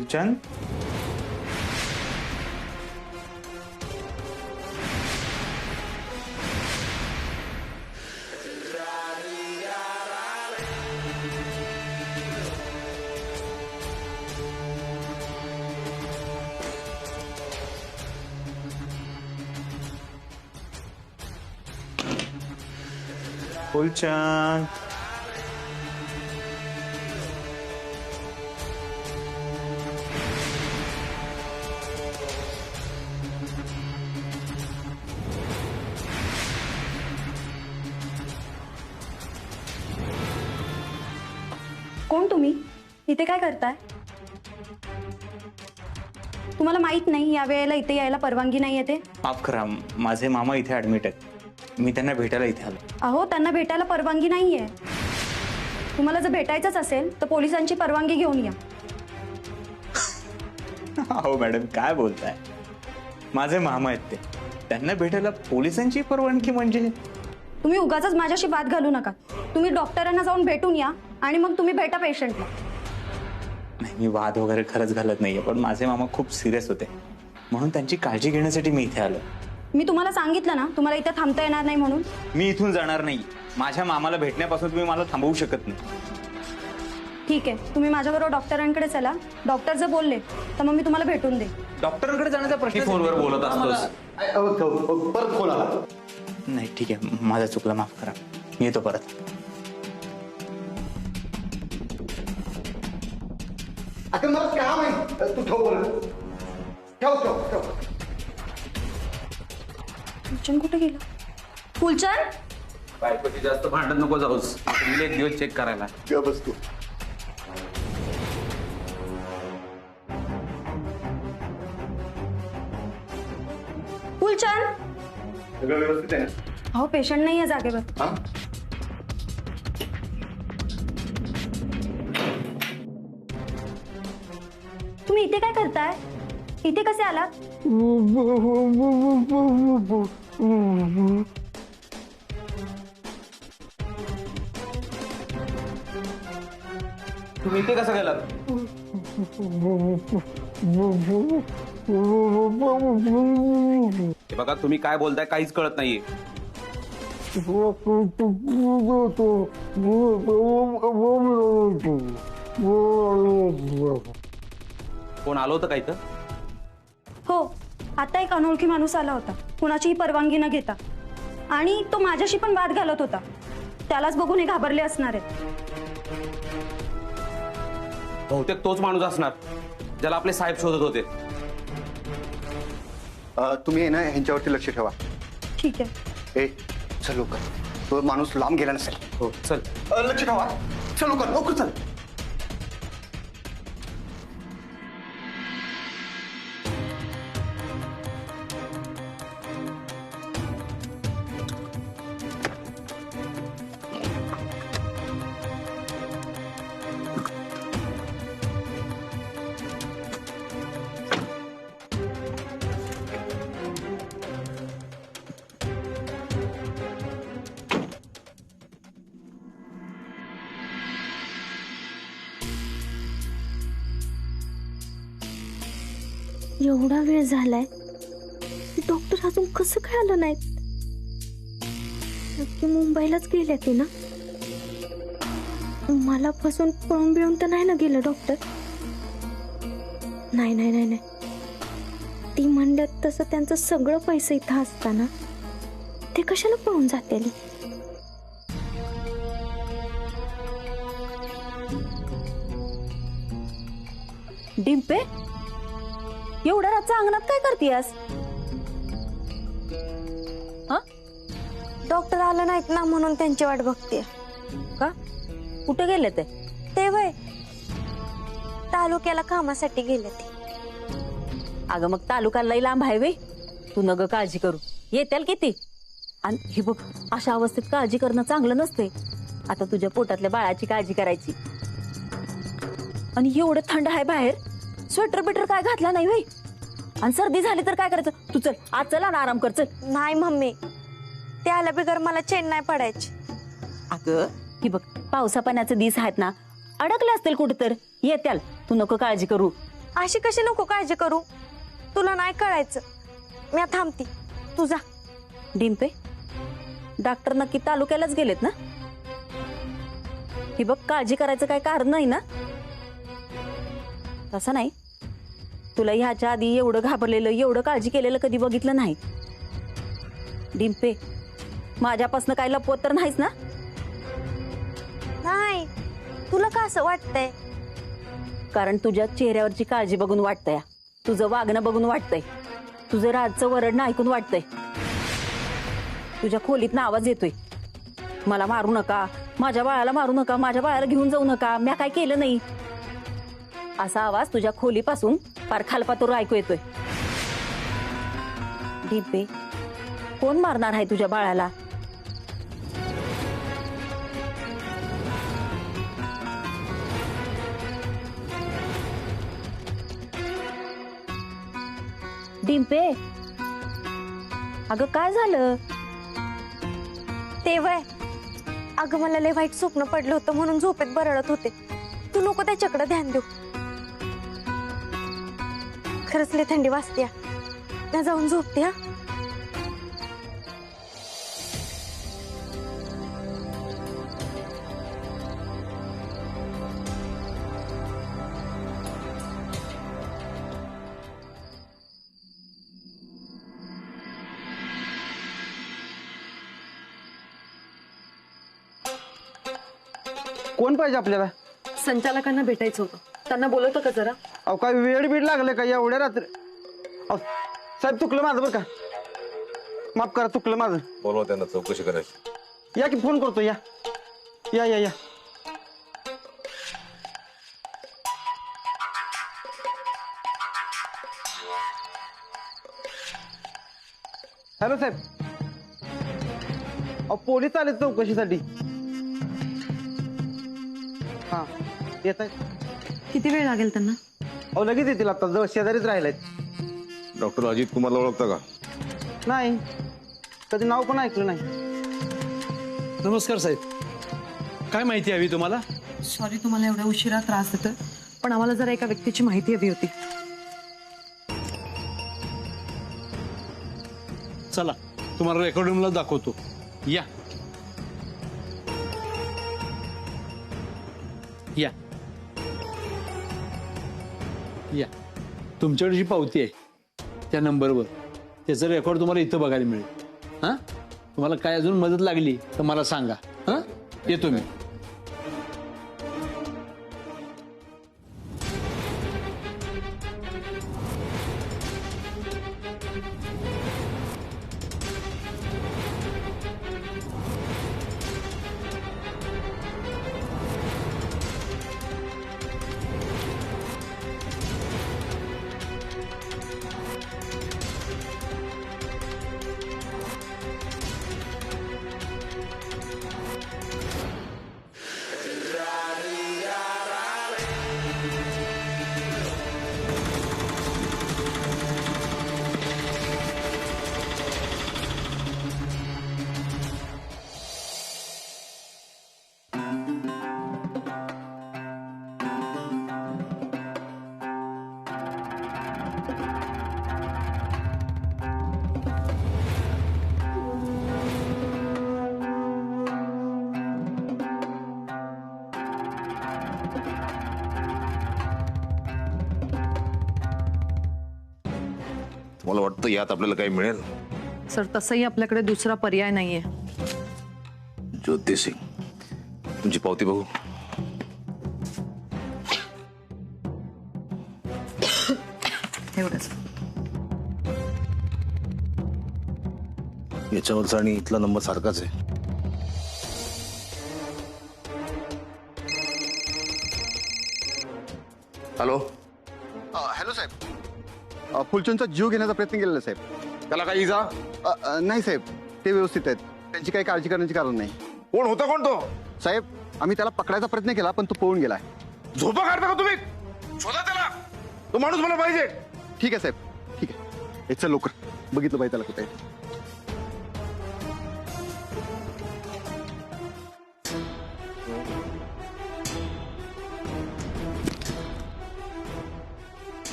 फुलचंद, फुलचंद, कोण तुम्ही? इथे काय करताय? तुम्हाला माहित नाही या वेळेला इथे यायला परवानगी नाही येते? माफ करा, माझे मामा इथे ऍडमिट आहेत. मी त्यांना भेटायला इथे आलो. अहो, त्यांना भेटायला परवानगी नाहीये. तुम्हाला जर भेटायचंच असेल तर पोलिसांची परवानगी घेऊन या. हो मॅडम, काय बोलताय? माझे मामा आहेत ते, त्यांना भेटायला पोलिसांची परवानगी म्हणजे? तुम्ही उगाचच माझ्याशी वाद घालू नका. तुम्ही डॉक्टरांना जाऊन भेटून या आणि मग तुम्ही भेटा पेशंटला. नाही, मी वाद वगैरे खरंच घालत नाहीये, पण माझे मामा खूप सिरियस होते म्हणून त्यांची काळजी घेण्यासाठी मी इथे आलो. मी तुम्हाला सांगितलं ना तुम्हाला इथे थांबता येणार नाही म्हणून. मी इथून जाणार नाही. माझ्या मामाला भेटण्यापासून तुम्ही मला थांबवू शकत नाही. ठीक आहे, तुम्ही माझ्याबरोबर डॉक्टरांकडे चला. डॉक्टर जर बोलले तर मग मी तुम्हाला भेटून दे. डॉक्टरांकडे जाण्याचा प्रश्न फोनवर बोलत असतोस. परत फोन आला. नाही, ठीक आहे, माझा चुकला, माफ करा. मी येतो परत. आता मला काम आहे, तू ठेव बरं. ठेव ठेव ठेव. फुलचंद कुठे गेला? फुलचंद, बायकोची जास्त भांडण नको जाऊस. गेले एक दिवस चेक करायला. ठेव बस तू. फुलचंद. सगळं व्यवस्थित आहे ना? अहो, पेशंट नाही आहे जागेवर. हा? तुम्ही इथे काय करताय? इथे कसे आलात? तुम्ही इथे कसं गेलात? हे बघा, तुम्ही काय बोलताय काहीच कळत नाहीये. कोण आलं होतं काय तर? हो, आता एक अनोळखी माणूस आला होता कुणाचीही परवानगी न घेता, आणि तो माझ्याशी पण वाद घालत होता. त्यालाच बघून हे घाबरले असणार आहेत. बहुतेक तोच माणूस असणार ज्याला आपले साहेब शोधत होते. तुम्ही आहे ना ह्यांच्यावरती लक्ष ठेवा. ठीक आहे. ए, चल लवकर. तो माणूस लांब गेला नसेल. हो, चल. लक्ष ठेवा. चल लवकर लवकर चल. एवढा वेळ झालाय, डॉक्टर अजून कसं काय आलं नाहीत? नक्की मुंबईलाच गेले ते ना? मला फसून पळून बिळून तर नाही ना गेलं डॉक्टर? नाही नाही नाही नाही, ती म्हणल्यात तसं त्यांचं सगळं पैसे इथं असताना ते कशाला पळून जातील? डिंपे, एवढ्या रातच्या अंगणात काय करतेस? डॉक्टर आलं नाहीत ना म्हणून त्यांची वाट बघते. का? कुठे गेले ते? ते वय तालुक्याला कामासाठी गेले ते. अगं, मग तालुका लई लांब आहे वे. तू नग काळजी करू, येतील किती. आणि हे बघ, अशा अवस्थेत काळजी करणं चांगलं नसते. आता तुझ्या पोटातल्या बाळाची काळजी करायची. आणि एवढं थंड आहे बाहेर, स्वेटर बिटर काय घातला नाही भाई. आणि सर्दी झाली तर काय करायचं? तू चल आज, चला ना, आराम कर चल. नाही मम्मी, ते आल्या बिगर मला चेन नाही पडायची. अगं, ही बघ, पावसा पाण्याचे दिस आहेत ना, अडकले असतील कुठे तर येत्याल. तू नको काळजी करू. अशी कशी नको काळजी करू, तुला नाही कळायचं. मी आता थांबती, तू जा. डिंपे, डॉक्टर नक्की तालुक्यालाच गेलेत ना? ही बघ, काळजी करायचं काय कारण नाही ना? तसं नाही, तुला ह्याच्या आधी एवढं घाबरलेलं, एवढं काळजी केलेलं कधी बघितलं नाही. डिंपे, माझ्यापासून काय लपवत तर नाहीच ना? नाही, तुला का असं वाटतंय? कारण तुझ्या चेहऱ्यावरची काळजी बघून वाटतंय, तुझं वागणं बघून वाटतंय, तुझं राजचं वरडणं ऐकून वाटतंय. तुझ्या खोलीतनं आवाज येतोय, मला मारू नका, माझ्या बाळाला मारू नका, माझ्या बाळाला घेऊन जाऊ नका, मी काय केलं नाही, असा आवाज तुझ्या खोलीपासून फार खालपातूर ऐकू येतोय. डिंपे, कोण मारणार आहे तुझ्या बाळाला? डिंपे, अगं काय झालं? ते वय, अगं मला लय वाईट स्वप्न पडलं होतं म्हणून झोपेत बरळत होते. तू नको त्याच्याकडे ध्यान देऊ. खरंच लय थंडी वाजते, ना जाऊन झोपते. हा, कोण पाहिजे आपल्याला? संचालकांना भेटायचं होतं, त्यांना बोलवतं का जरा? अहो काय वेळ बीड लागले का एवढ्या रात्री? अहो साहेब, चुकलं माझं बरं का, माफ करा, चुकलं माझं. बोलवा त्यांना, चौकशी करायची. या की फोन करतो. या या या या हॅलो साहेब. अहो पोलीस आले चौकशीसाठी. हा, येत आहेत. किती वेळ लागेल त्यांना? अहो लगेच येतील, आता जवळ शेजारीच राहिलेत. डॉक्टर अजित कुमारला ओळखता का? नाही, कधी नाव पण ऐकलं नाही. नमस्कार साहेब, काय माहिती हवी तुम्हाला? सॉरी तुम्हाला एवढा उशिरा त्रास देतोय, पण आम्हाला जरा एका व्यक्तीची माहिती हवी होती. चला, तुम्हाला रेकॉर्डिंगला दाखवतो. या या या, तुमच्याकडे जी पावती आहे त्या नंबरवर त्याचं रेकॉर्ड तुम्हाला इथं बघायला मिळेल. हां, तुम्हाला काय अजून मदत लागली तर मला सांगा. हां, येतो मी. मला वाटतं यात आपल्याला काही मिळेल. सर, तसंही आपल्याकडे दुसरा पर्याय नाहीये. ज्योती सिंग, तुमची पावती बघू. एवढंच. याच्यावरचा आणि इथला नंबर सारखाच आहे. हॅलो. हॅलो साहेब, फुलचंदचा जीव घेण्याचा प्रयत्न केलेला साहेब. त्याला काही इजा? नाही साहेब, ते व्यवस्थित आहेत, त्यांची काही काळजी करण्याची कारण नाही. कोण होता कोण तो? साहेब, आम्ही त्याला पकडायचा प्रयत्न केला पण तो पळून गेलाय. झोपा काढता का तुम्ही? शोधा त्याला, तो माणूस मला पाहिजे. ठीक आहे साहेब, ठीक आहे. हे चल लवकर, बघितलं पाहिजे त्याला कुठे आहे.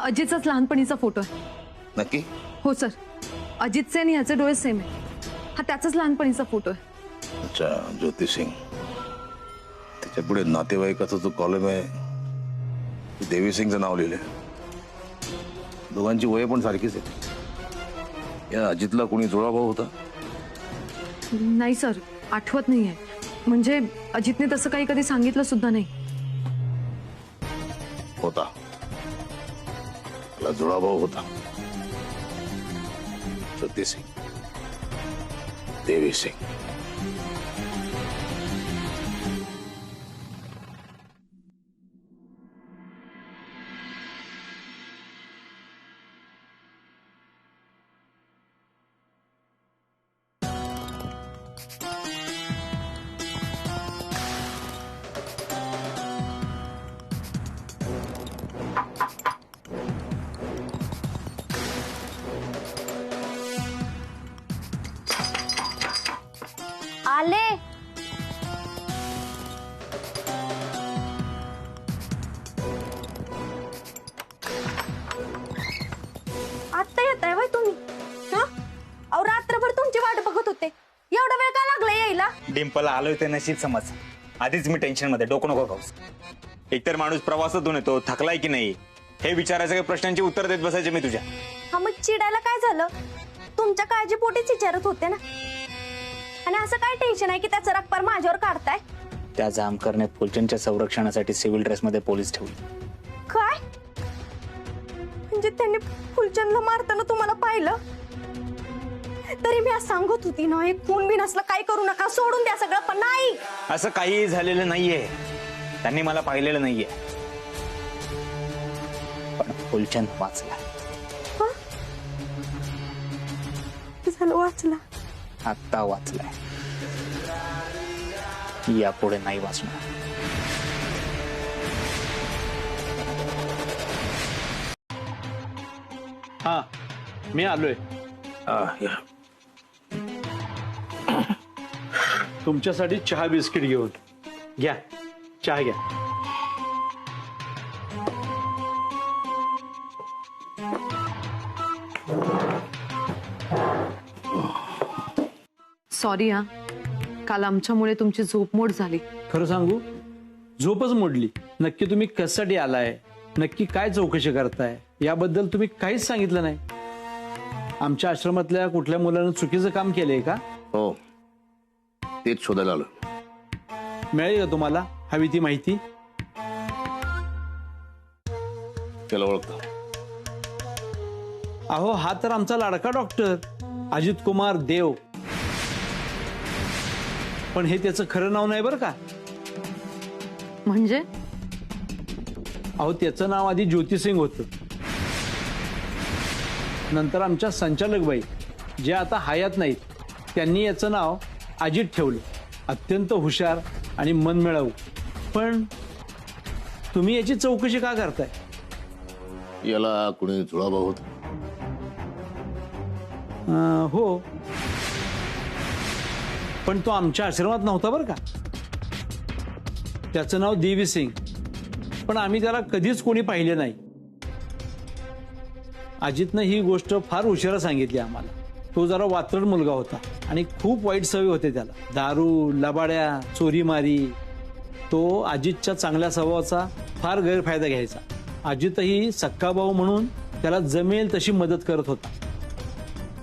अजितचाच लहानपणीचा फोटो आहे. नक्की? हो सर, अजितचे आणि ह्याचे डोळे सेम आहे. हा त्याचाच लहानपणीचा फोटो आहे. अच्छा, ज्योती सिंग. त्याच्या पुढे नातेवाईकाचा जो कॉलम आहे देवी सिंगचं नाव लिहिलंय. दोघांची वय पण सारखीच आहे. या अजितला कोणी जुळा भाऊ होता? नाही सर, आठवत नाहीये. म्हणजे अजितने तसं काही कधी सांगितलं सुद्धा नाही. होता, त्याला जुळा भाऊ होता. ज्योती सिंग, देवी सिंग. आले. आता येत आहे बाई तुम्ही? हा, अहो रात्रभर तुमची वाट बघत होते. एवढा वेळ का लागला यायला? डिंपल आलोय ते नशीब समज. आधीच मी टेन्शन मध्ये, डोकं नको खाऊस. एकतर माणूस प्रवासातून येतो, थकलाय की नाही हे विचारायचं, काही प्रश्नांची उत्तर देत बसायचे मी तुझ्या. हा, मग चिडायला काय झालं? तुमच्या काळजीपोटीच विचारत होते ना. आणि असं काय टेन्शन आहे की त्याचा रक्पर माझ्यावर काढताय? त्या जामकरने फुलचंदच्या संरक्षणासाठी सिव्हिल ड्रेसमध्ये पोलीस ठेवली. काय म्हणजे त्यांनी फुलचंदला मारताना तुम्हाला पाहिलं? तरी मी आज सांगत होती ना, एक खून बिन असलं काय करू नका, सोडून द्या सगळं. पण नाही, असं काही झालेलं नाहीये. त्यांनी मला पाहिलेलं नाहीये. पण फुलचंद वाचला. झालं वाचला. आत्ता वाचलाय, यापुढे नाही वाचणार. हा, मी आलोय. या. तुमच्यासाठी चहा बिस्किट घेऊन. घ्या, चहा घ्या. सॉरी हा, काल आमच्यामुळे तुमची झोप मोड झाली. खरं सांगू, झोपच मोडली. नक्की तुम्ही कशासाठी आलाय, नक्की काय चौकशी करताय याबद्दल तुम्ही काहीच सांगितलं नाही. आमच्या आश्रमातल्या कुठल्या मुलानं चुकीचं काम केलंय का? हो, तेच शोधायला आलो. मिळेल का तुम्हाला हवी ती माहिती? त्याला ओळखतो. अहो, हा तर आमचा लाडका डॉक्टर अजित कुमार देव. पण हे त्याचं खरं नाव नाही बरं का. म्हणजे अहो, त्याचं नाव आधी ज्योती सिंग होतं. नंतर आमच्या संचालकबाई, जे आता हयात नाहीत, त्यांनी याचं नाव अजित ठेवलं. अत्यंत हुशार आणि मनमिळावू. पण तुम्ही याची चौकशी का करताय? याला कुणी जुळा भाऊ होता? हो, पण तो आमच्या आश्रमात नव्हता बरं का. त्याचं नाव देवी सिंग, पण आम्ही त्याला कधीच कोणी पाहिले नाही. अजितनं ही गोष्ट फार उशिरा सांगितली आम्हाला. तो जरा वात्रट मुलगा होता आणि खूप वाईट सवयी होते त्याला. दारू, लबाड्या, चोरीमारी. तो अजितच्या चांगल्या स्वभावाचा फार गैरफायदा घ्यायचा. अजितही सक्का भाऊ म्हणून त्याला जमेल तशी मदत करत होता.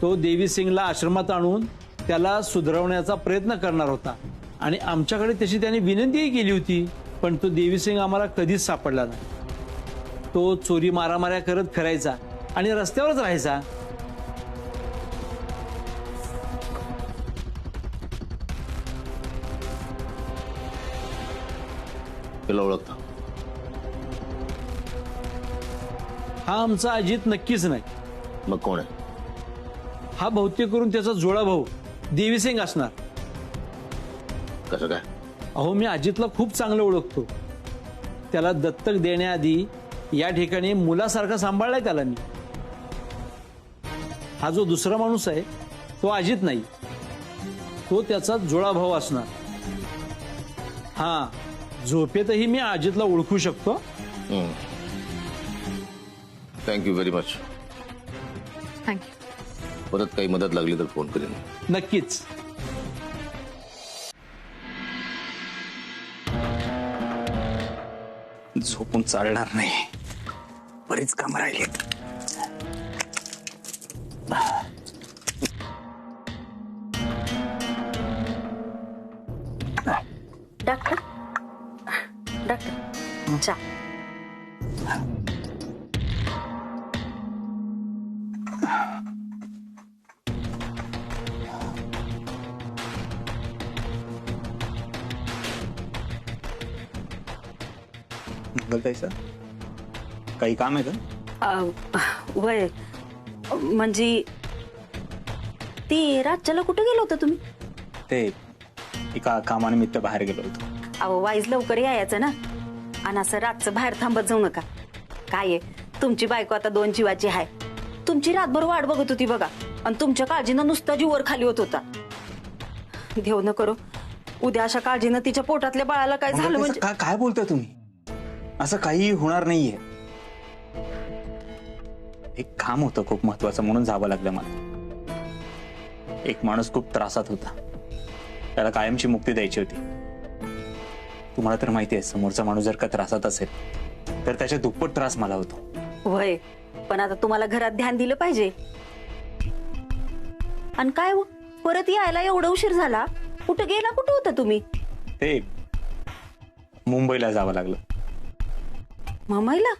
तो देवी सिंगला आश्रमात आणून त्याला सुधारवण्याचा प्रयत्न करणार होता आणि आमच्याकडे तशी त्याने विनंतीही केली होती. पण तो देवी सिंग आम्हाला कधीच सापडला नाही. तो चोरी मारामाऱ्या करत फिरायचा आणि रस्त्यावरच राहायचा. त्याला ओळखतो. हा आमचा अजित नक्कीच नाही. मग कोण आहे? हा बहुतेक करून त्याचा जुळा भाऊ देवी सिंग असणार. कसं काय? अहो, मी अजितला खूप चांगलं ओळखतो. त्याला दत्तक देण्याआधी या ठिकाणी मुलासारखा सांभाळलाय त्याला मी. हा जो दुसरा माणूस आहे तो अजित नाही, तो त्याचा जुळा भाऊ असणार. हा, झोपेतही मी अजितला ओळखू शकतो. Thank you very much. थँक्यू. परत काही मदत लागली तर फोन करेन. नक्कीच. झोपून चालणार नाही, बरीच कामं राहिली. डॉक्टर डॉक्टर चा. मंगलताई सर, काही काम आहे का? वय म्हणजे ती राज्याला कुठे गेलो होता तुम्ही? ते एका कामानिमित्त बाहेर गेलो होतो. अहो वाईज लवकर यायचं ना, आणि असं रातचं बाहेर थांबत जाऊ नका. काय आहे, तुमची बायको आता 2 जीवाची आहे. तुमची रातभर वाट बघत होती बघा, आणि तुमच्या काळजीनं नुसता जीव वर खाली होत होता. देव न करो उद्या अशा काळजीनं तिच्या पोटातल्या बाळाला काय झालं म्हणजे. काय बोलताय तुम्ही? असं काही होणार नाहीये. एक काम होतं खूप महत्वाचं म्हणून जावं लागलं मला. एक माणूस खूप त्रासात होता, त्याला कायमची मुक्ती द्यायची होती. तुम्हाला तर माहिती आहे, समोरचा माणूस जर का त्रासात असेल तर त्याच्या दुप्पट त्रास मला होतो. वय पण आता तुम्हाला घरात ध्यान दिलं पाहिजे. आणि काय हो, परत यायला एवढा उशीर झाला? कुठं गेला, कुठं होता तुम्ही? ते मुंबईला जावं लागलं. मुंबईला?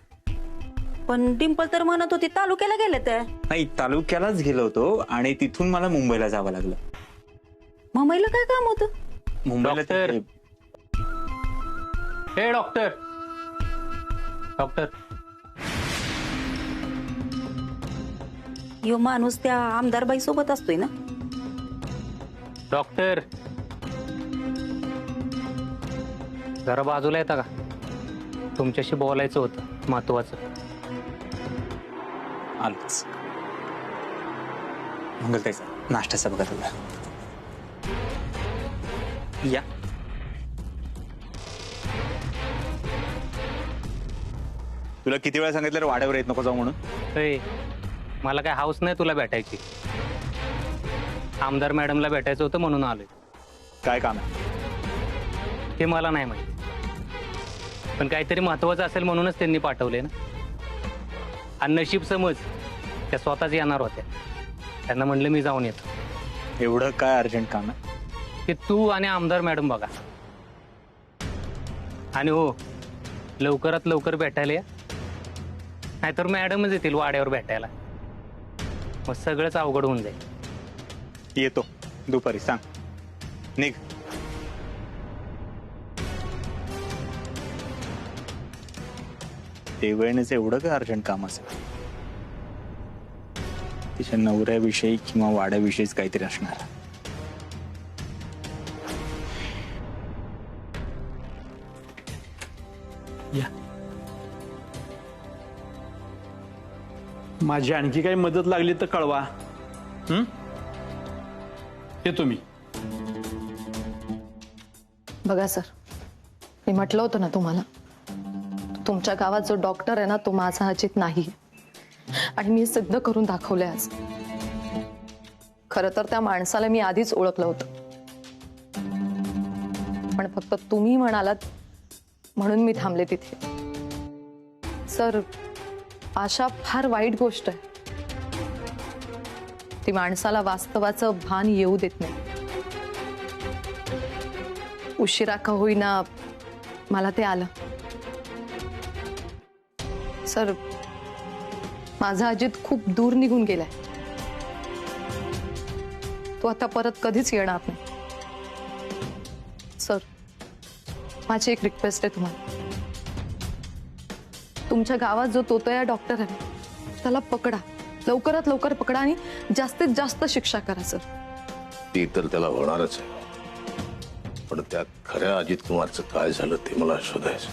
पण डिंपल तर म्हणत होती तालुक्याला गेले. तर नाही, तालुक्यालाच गेलो होतो आणि तिथून मला मुंबईला जावं लागलं. मुंबईला काय काम होतं? मुंबईला डॉक्टर. हे डॉक्टर. डॉक्टर. यो माणूस त्या आमदारबाई सोबत असतोय ना? डॉक्टर जरा बाजूला येता का? तुमच्याशी बोलायचं होतं महत्वाचं. आलोच. मंगलताई सर, नाश्त्याचा बघा तुला. या. तुला किती वेळा सांगितलं वाड्यावर येत नको जाऊ म्हणून? ए, मला काय हाऊस नाही तुला भेटायची. आमदार मॅडमला भेटायचं होतं म्हणून आलोय. काय काम आहे? ते मला नाही माहिती, पण काहीतरी महत्वाचं असेल म्हणूनच त्यांनी पाठवले ना. आणि नशीब समज त्या स्वतःच येणार होत्या. त्यांना म्हणलं मी जाऊन येतो. एवढं काय अर्जंट काम आहे? ते तू आणि आमदार मॅडम बघा. आणि हो, लवकरात लवकर भेटायला या, नाहीतर मॅडमच येतील वाड्यावर भेटायला. मग सगळंच अवघड होऊन जाईल. येतो दुपारी, सांग. निघ. देवयानीचं एवढं काय अर्जंट काम असेल? तिच्या नवऱ्याविषयी किंवा वाड्याविषयीच काहीतरी असणार. या. माझी आणखी काही मदत लागली तर कळवा. हे तुम्ही बघा सर, मी म्हटलं होतं ना तुम्हाला, तुमच्या गावात जो डॉक्टर आहे ना, तो माझा अजित नाही. आणि मी सिद्ध करून दाखवले आज. खरं तर त्या माणसाला मी आधीच ओळखलं होतं, पण फक्त तुम्ही म्हणालात म्हणून मी थांबले तिथे. सर, आशा फार वाईट गोष्ट आहे. ती माणसाला वास्तवाचं भान येऊ देत नाही. उशिरा का होईना मला ते आलं. सर, माझा अजित खूप दूर निघून गेलाय. तो आता परत कधीच येणार नाही. सर, माझी एक रिक्वेस्ट आहे तुम्हाला. तुमच्या गावात जो तोतया डॉक्टर आहे त्याला पकडा, लवकरात लवकर पकडा आणि जास्तीत जास्त शिक्षा करा सर. ती तर त्याला होणारच आहे, पण त्या खऱ्या अजित कुमारचं काय झालं ते मला शोधायचं.